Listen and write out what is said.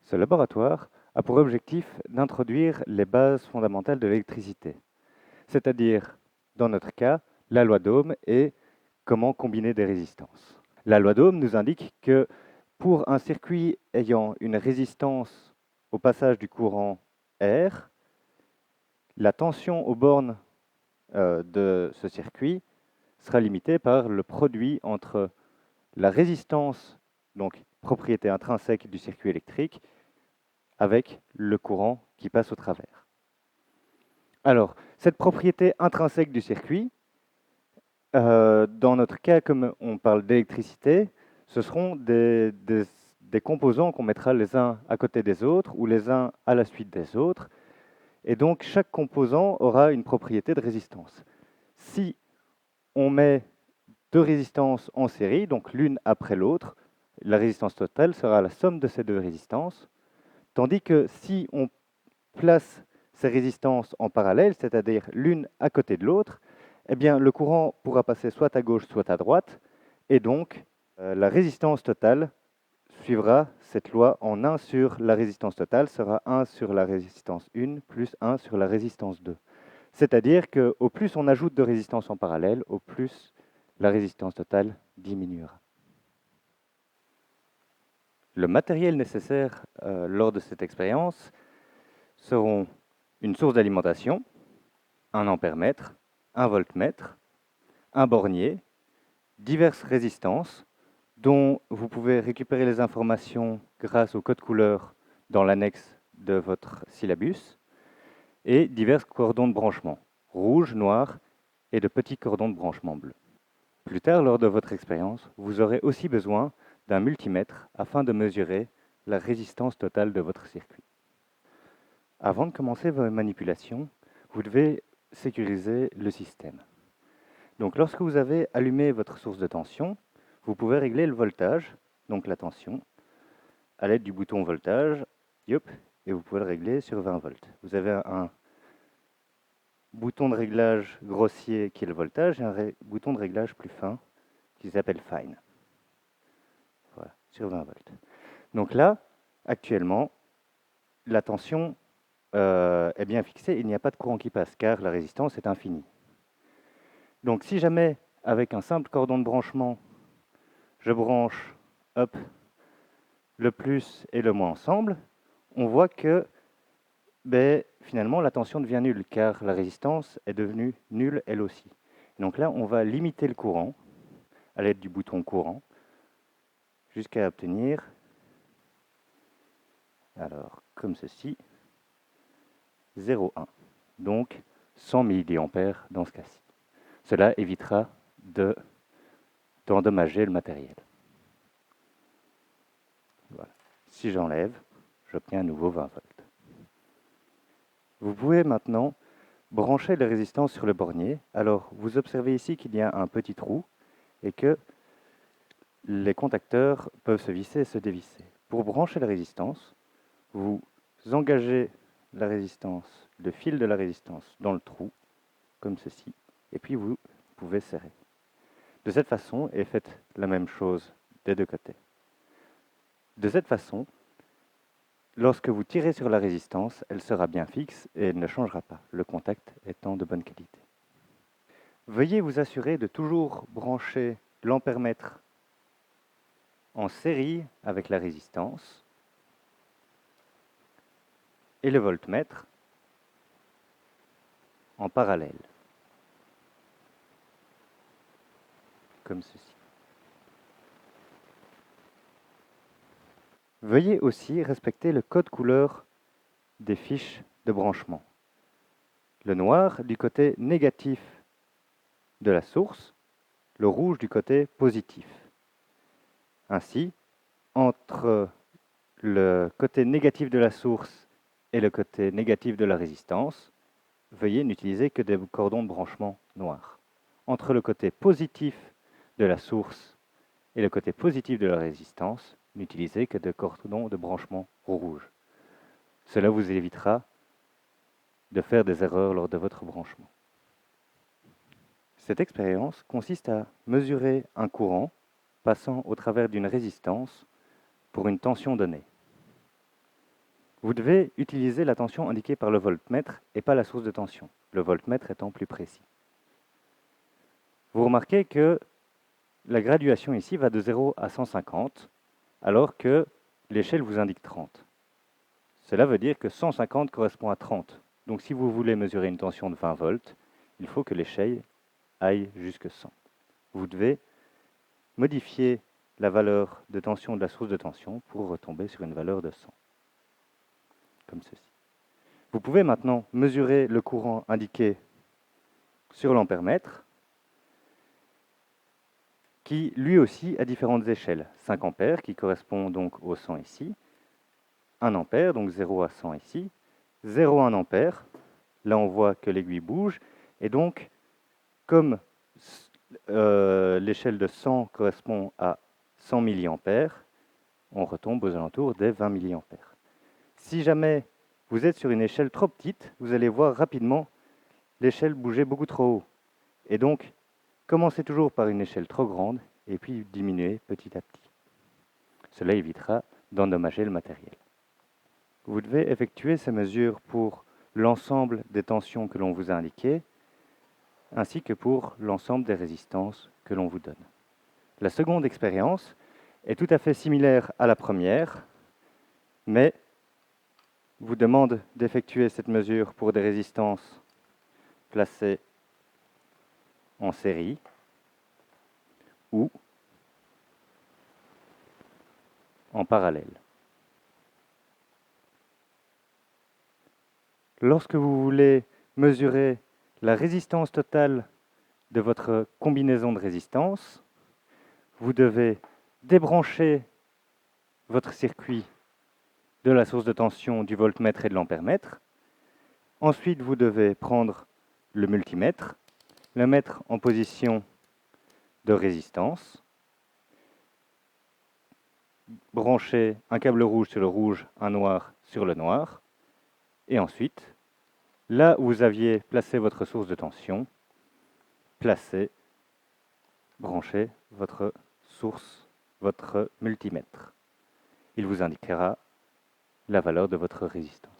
Ce laboratoire a pour objectif d'introduire les bases fondamentales de l'électricité, c'est-à-dire, dans notre cas, la loi d'Ohm et comment combiner des résistances. La loi d'Ohm nous indique que pour un circuit ayant une résistance au passage du courant R, la tension aux bornes de ce circuit sera limitée par le produit entre la résistance, donc propriété intrinsèque du circuit électrique, avec le courant qui passe au travers. Alors, cette propriété intrinsèque du circuit, dans notre cas, comme on parle d'électricité, ce seront des composants qu'on mettra les uns à côté des autres ou les uns à la suite des autres. Et donc, chaque composant aura une propriété de résistance. Si on met deux résistances en série, donc l'une après l'autre, la résistance totale sera la somme de ces deux résistances. Tandis que si on place ces résistances en parallèle, c'est-à-dire l'une à côté de l'autre, eh bien, le courant pourra passer soit à gauche, soit à droite, et donc la résistance totale suivra cette loi en 1 sur la résistance totale sera 1 sur la résistance 1 plus 1 sur la résistance 2. C'est-à-dire qu'au plus on ajoute de résistance en parallèle, au plus la résistance totale diminuera. Le matériel nécessaire lors de cette expérience seront une source d'alimentation, un ampèremètre, un voltmètre, un bornier, diverses résistances dont vous pouvez récupérer les informations grâce au code couleur dans l'annexe de votre syllabus, et divers cordons de branchement, rouge, noir et de petits cordons de branchement bleus. Plus tard, lors de votre expérience, vous aurez aussi besoin d'un multimètre afin de mesurer la résistance totale de votre circuit. Avant de commencer vos manipulations, vous devez sécuriser le système. Donc lorsque vous avez allumé votre source de tension, vous pouvez régler le voltage, donc la tension, à l'aide du bouton voltage, et vous pouvez le régler sur 20 volts. Vous avez un bouton de réglage grossier qui est le voltage et un bouton de réglage plus fin qui s'appelle fine. Voilà, sur 20 volts. Donc là, actuellement, la tension est bien fixée, il n'y a pas de courant qui passe car la résistance est infinie. Donc si jamais, avec un simple cordon de branchement, je branche le plus et le moins ensemble, on voit que finalement la tension devient nulle car la résistance est devenue nulle elle aussi. Donc là, on va limiter le courant à l'aide du bouton courant jusqu'à obtenir, alors comme ceci, 0,1. Donc 100 mA dans ce cas-ci. Cela évitera d'endommager le matériel. Voilà. Si j'enlève, j'obtiens à nouveau 20 volts. Vous pouvez maintenant brancher les résistances sur le bornier. Alors, vous observez ici qu'il y a un petit trou et que les contacteurs peuvent se visser et se dévisser. Pour brancher la résistance, vous engagez la résistance, le fil de la résistance dans le trou, comme ceci, et puis vous pouvez serrer. De cette façon, et faites la même chose des deux côtés. De cette façon, lorsque vous tirez sur la résistance, elle sera bien fixe et elle ne changera pas, le contact étant de bonne qualité. Veuillez vous assurer de toujours brancher l'ampèremètre en série avec la résistance et le voltmètre en parallèle, comme ceci. Veuillez aussi respecter le code couleur des fiches de branchement. Le noir du côté négatif de la source, le rouge du côté positif. Ainsi, entre le côté négatif de la source et le côté négatif de la résistance, veuillez n'utiliser que des cordons de branchement noirs. Entre le côté positif de la source et le côté positif de la résistance, n'utilisez que des cordons de branchement rouges. Cela vous évitera de faire des erreurs lors de votre branchement. Cette expérience consiste à mesurer un courant passant au travers d'une résistance pour une tension donnée. vous devez utiliser la tension indiquée par le voltmètre et pas la source de tension, le voltmètre étant plus précis. Vous remarquez que la graduation ici va de 0 à 150, alors que l'échelle vous indique 30. Cela veut dire que 150 correspond à 30. Donc si vous voulez mesurer une tension de 20 volts, il faut que l'échelle aille jusque 100. Vous devez modifier la valeur de tension de la source de tension pour retomber sur une valeur de 100, comme ceci. Vous pouvez maintenant mesurer le courant indiqué sur l'ampèremètre, qui lui aussi a différentes échelles. 5 ampères, qui correspond donc au 100 ici, 1 ampère, donc 0 à 100 ici, 0,1 ampère, là on voit que l'aiguille bouge, et donc comme l'échelle de 100 correspond à 100 mA, on retombe aux alentours des 20 mA. Si jamais vous êtes sur une échelle trop petite, vous allez voir rapidement l'échelle bouger beaucoup trop haut. Et donc, commencez toujours par une échelle trop grande et puis diminuez petit à petit. Cela évitera d'endommager le matériel. Vous devez effectuer ces mesures pour l'ensemble des tensions que l'on vous a indiquées, ainsi que pour l'ensemble des résistances que l'on vous donne. La seconde expérience est tout à fait similaire à la première, mais vous demande d'effectuer cette mesure pour des résistances placées en série ou en parallèle. Lorsque vous voulez mesurer la résistance totale de votre combinaison de résistance, vous devez débrancher votre circuit de la source de tension, du voltmètre et de l'ampèremètre. Ensuite, vous devez prendre le multimètre, le mettre en position de résistance, brancher un câble rouge sur le rouge, un noir sur le noir, et ensuite, là où vous aviez placé votre source de tension, branchez votre source, votre multimètre. Il vous indiquera la valeur de votre résistance.